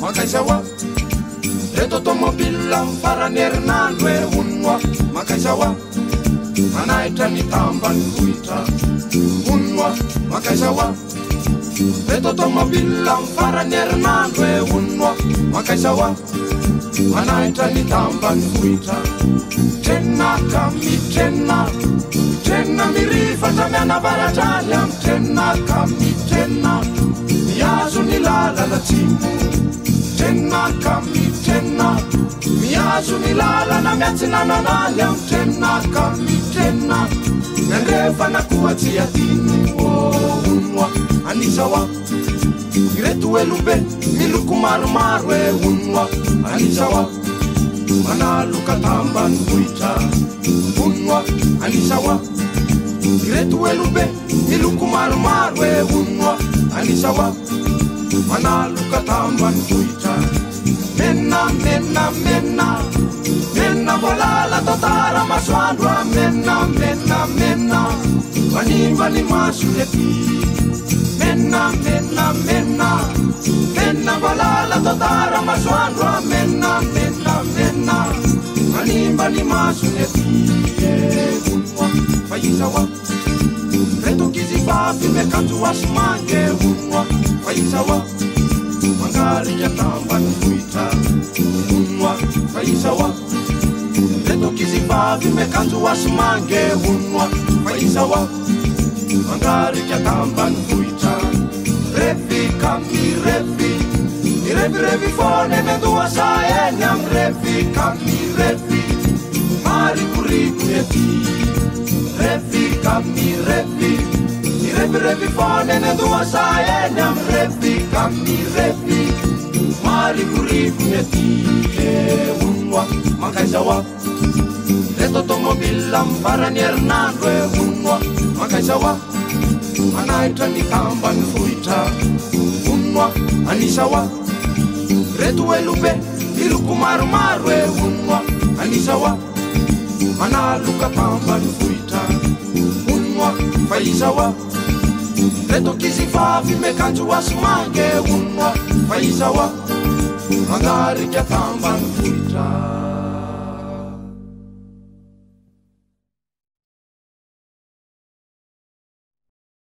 Makaisawa reto tomobila farany herinandro e onnoa makaisawa manaitra ny tambany vohitra onnoa makaisawa reto tomobila farany herinandro e onnoa makaisawa manaitra ny tambany vohitra trenaka mitrenna mirifatra mianavaratrany am trenaka mitrenna miazo ny lalana tsimo trenaka mitrenna miazo ny lalana miatsinananany am trenaka mitrenna nandrefana koatsy adiny onnoa anisawa ireto elobe miloko maromaro e onnoa anisawa manaloka tambany vohitra onnoa anisawa ireto elobe miloko maromaro e onnoa anisawa manaloka tambany vohitra menna volala totara masoandro menna manimba ny maso lety menna volala totara masoandro menna manimba ny maso lety onnoa faisawa reto kizivavy mekanjo asimange onnoa faisawa mangarika tambany vohitra onnoa faisawa reto kizivavy mekanjo asimange onnoa faisawa mangarika tambany vohitra revika mirevirevi fone mendoa sa eny am revika mirevi marikoriko ety revika mirevirevi fone mendoa sa eny am revika mirevi marikoriko ety onnoa makaisawa reto tomobila farany herinandro e onnoa makaisawa manaitra ny tambany vohitra onnoa anisawa reto elobe miloko maromaro e onnoa anisawa manaloka tambany vohitra onnoa faisawa reto kizivavy mekanjo asimange onnoa faisawa mangarika tambany vohitra